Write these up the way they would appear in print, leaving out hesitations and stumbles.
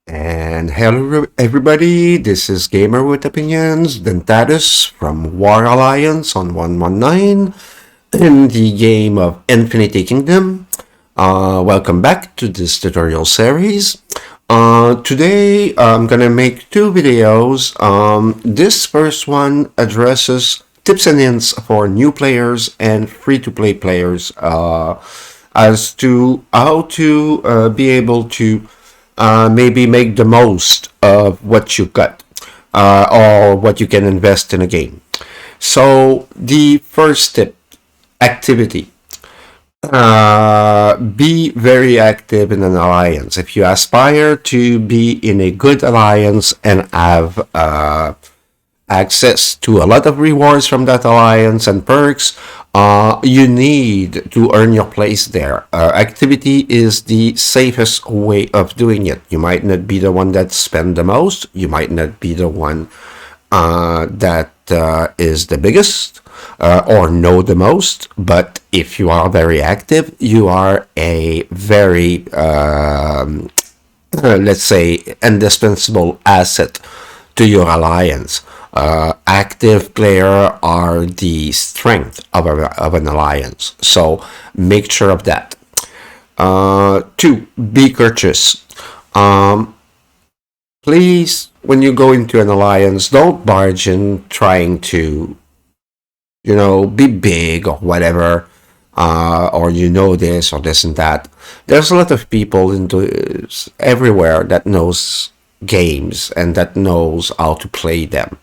And hello, everybody. This is Gamer with Opinions, Dentatus from War Alliance on 119 in the game of Infinity Kingdom. Welcome back to this tutorial series. Today, I'm gonna make two videos. This first one addresses tips and hints for new players and free-to-play players as to how to be able to maybe make the most of what you got or what you can invest in a game. So the first tip, activity. Be very active in an alliance. If you aspire to be in a good alliance and have access to a lot of rewards from that alliance and perks, you need to earn your place there. Activity is the safest way of doing it. You might not be the one that spend the most. You might not be the one that is the biggest or know the most. But if you are very active, you are a very, let's say, indispensable asset to your alliance. Active player are the strength of an alliance, so make sure of that. Two, be courteous. Please, when you go into an alliance, don't barge in trying to, be big or whatever, or this or this and that. There's a lot of people everywhere that knows games and that knows how to play them,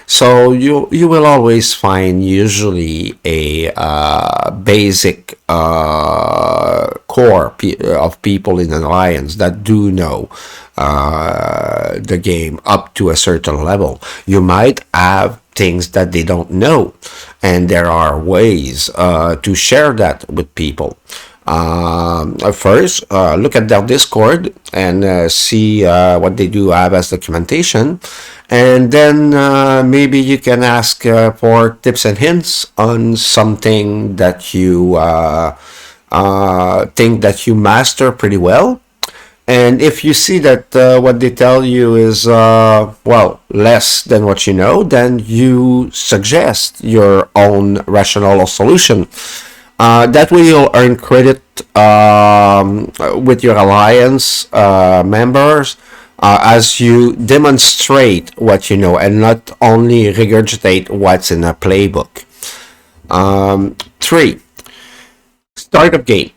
so you will always find usually a basic core of people in an alliance that do know the game up to a certain level. You might have things that they don't know, and there are ways to share that with people. First, look at their Discord and see what they do have as documentation, and then maybe you can ask for tips and hints on something that you think that you master pretty well. And if you see that what they tell you is, less than what you know, then you suggest your own rationale or solution. That way you'll earn credit with your alliance members as you demonstrate what you know and not only regurgitate what's in a playbook. Three, start of game.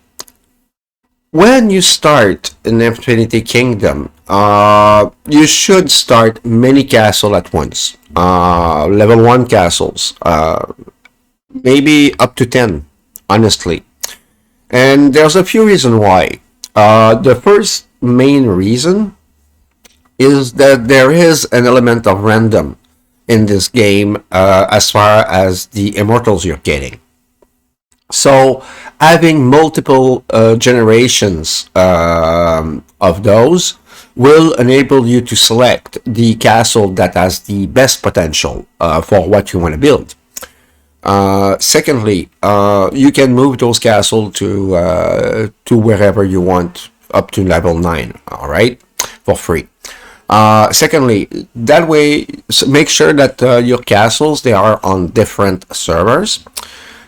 When you start in Infinity Kingdom, you should start many castles at once. Level 1 castles, maybe up to 10. Honestly, and there's a few reasons why. The first main reason is that there is an element of random in this game as far as the immortals you're getting. So having multiple generations of those will enable you to select the castle that has the best potential for what you want to build. Secondly, you can move those castles to wherever you want up to level 9, all right, for free. Secondly, that way, make sure that your castles, they are on different servers.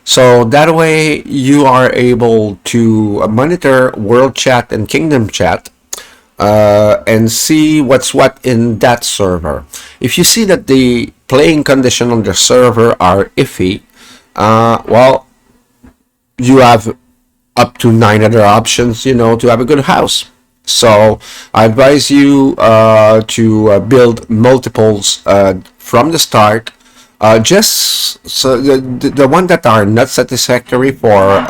So that way you are able to monitor world chat and kingdom chat and see what's what in that server. If you see that the playing condition on the server are iffy, you have up to 9 other options, to have a good house. So I advise you to build multiples from the start. Just so the one that are not satisfactory for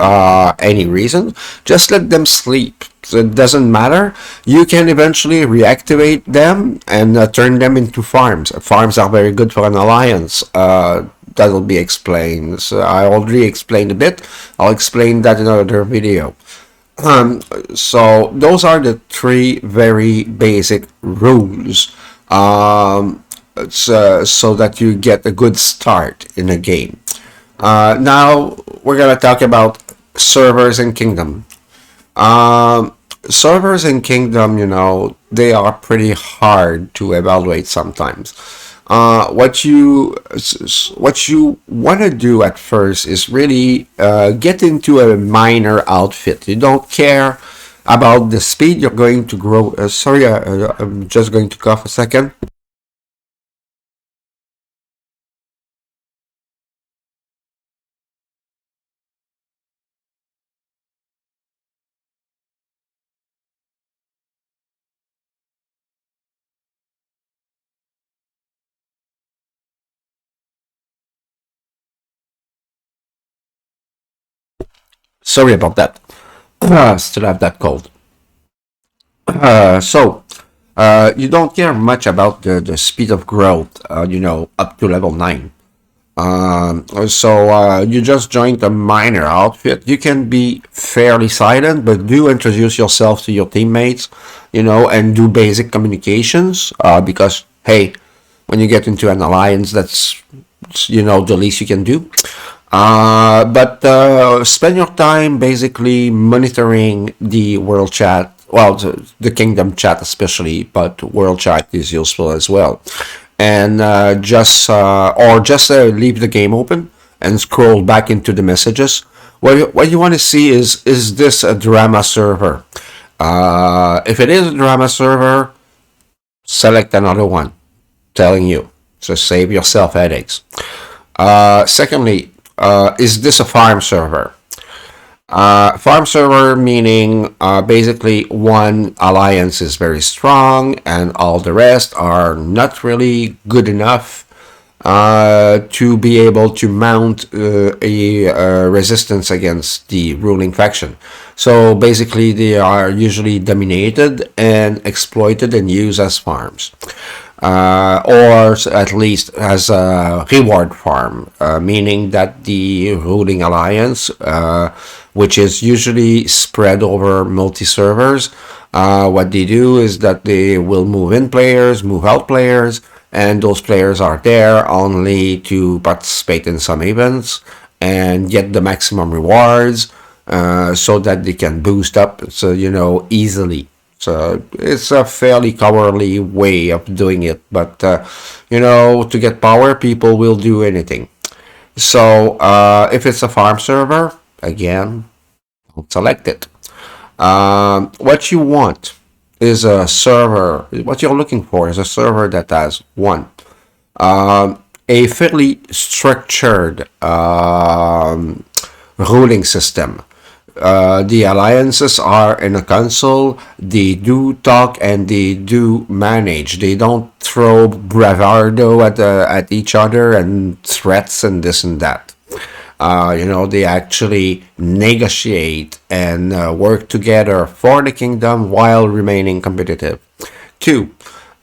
any reason, just let them sleep. So it doesn't matter. You can eventually reactivate them and turn them into farms. Farms are very good for an alliance. That'll be explained. So I already explained a bit. I'll explain that in another video. So those are the three very basic rules. So that you get a good start in a game. Now we're gonna talk about servers and kingdom. Servers in Kingdom, they are pretty hard to evaluate sometimes. What you want to do at first is really get into a minor outfit. You don't care about the speed you're going to grow. Sorry, I'm just going to cough a second. Sorry about that. Still have that cold. You don't care much about the speed of growth, up to level 9. You just joined a minor outfit. You can be fairly silent, but do introduce yourself to your teammates, and do basic communications. Because, hey, when you get into an alliance, that's, the least you can do. But spend your time basically monitoring the world chat. Well, the kingdom chat especially, but world chat is useful as well. And just leave the game open and scroll back into the messages. What you want to see is this a drama server? If it is a drama server, select another one. Telling you, so save yourself headaches. Secondly, is this a farm server? Farm server meaning basically one alliance is very strong and all the rest are not really good enough to be able to mount a resistance against the ruling faction. So basically, they are usually dominated and exploited and used as farms. Or at least as a reward farm, meaning that the ruling alliance, which is usually spread over multi servers, what they do is that they will move in players, move out players, and those players are there only to participate in some events and get the maximum rewards, so that they can boost up, so easily. So it's a fairly cowardly way of doing it, but to get power, people will do anything. So if it's a farm server, again, don't select it. What you want is a server. What you're looking for is a server that has one, a fairly structured ruling system. The alliances are in a council. They do talk and they do manage. They don't throw bravado at each other and threats and this and that. They actually negotiate and work together for the kingdom while remaining competitive. Two,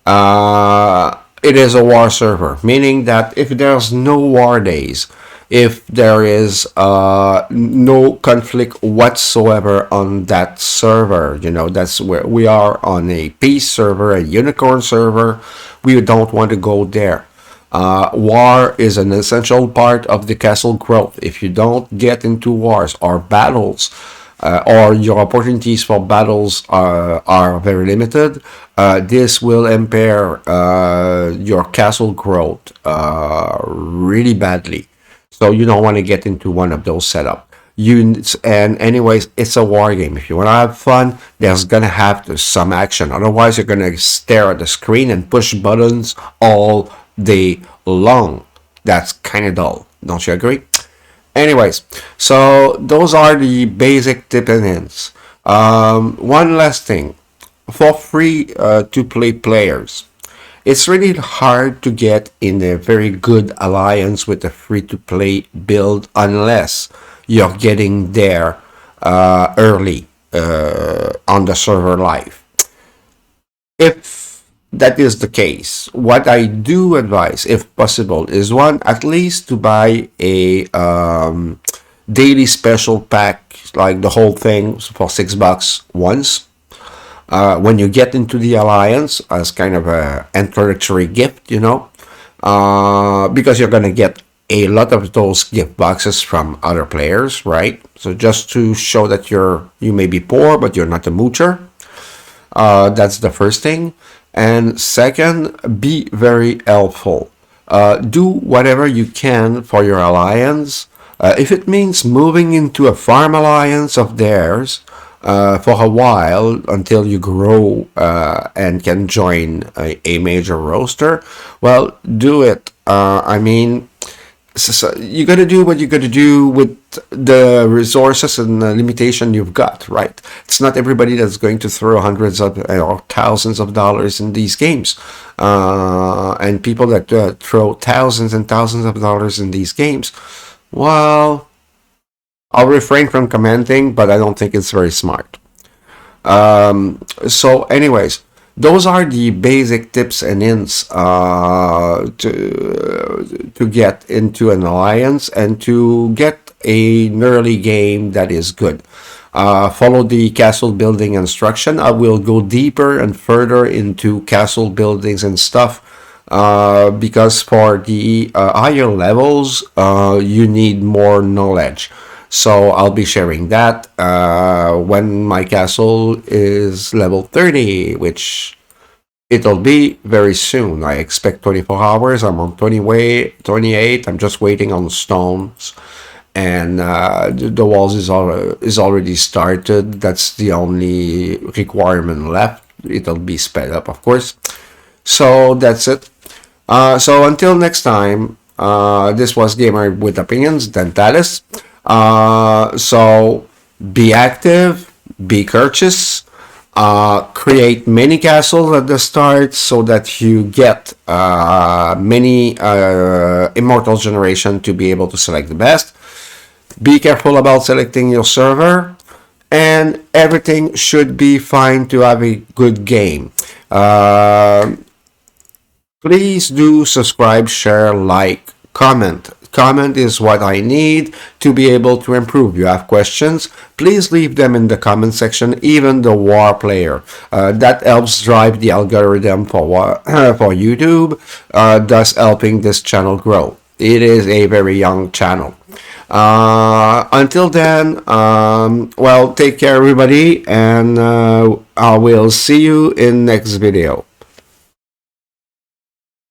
it is a war server, meaning that if there's no war days, if there is no conflict whatsoever on that server, that's where we are on a peace server, a unicorn server. We don't want to go there. War is an essential part of the castle growth. If you don't get into wars or battles, or your opportunities for battles are very limited, this will impair your castle growth really badly. So you don't want to get into one of those setups. And anyways, it's a war game. If you want to have fun, there's gonna have some action. Otherwise, you're gonna stare at the screen and push buttons all day long. That's kind of dull. Don't you agree? Anyways, so those are the basic tips and hints. One last thing, for free to play players, it's really hard to get in a very good alliance with a free to play build unless you're getting there early on the server life. If that is the case, what I do advise, if possible, is one, at least to buy a daily special pack, like the whole thing for $6 once. When you get into the alliance as kind of a introductory gift, because you're gonna get a lot of those gift boxes from other players, right? So just to show that you may be poor, but you're not a moocher. That's the first thing. And second, be very helpful. Do whatever you can for your alliance. If it means moving into a farm alliance of theirs for a while until you grow and can join a major roster, well, do it. I mean, so you got to do what you got to do with the resources and the limitation you've got, right? It's not everybody that's going to throw hundreds of or thousands of dollars in these games, and people that throw thousands and thousands of dollars in these games. Well, I'll refrain from commenting, but I don't think it's very smart. So, anyways, those are the basic tips and hints to get into an alliance and to get an early game that is good. Follow the castle building instruction. I will go deeper and further into castle buildings and stuff because for the higher levels, you need more knowledge. So I'll be sharing that when my castle is level 30, which it'll be very soon. I expect 24 hours. I'm on 28. I'm just waiting on the stones. And the walls is already started. That's the only requirement left. It'll be sped up, of course. So that's it. So until next time, this was Gamer with Opinions, Dentalis. So be active, be courteous, create many castles at the start so that you get many immortal generation to be able to select the best. Be careful about selecting your server, and everything should be fine to have a good game. Please do subscribe, share, like, comment. Comment is what I need to be able to improve. You have questions, please leave them in the comment section, even the war player. That helps drive the algorithm for YouTube, thus helping this channel grow. It is a very young channel. Until then, well, take care everybody, and I will see you in next video.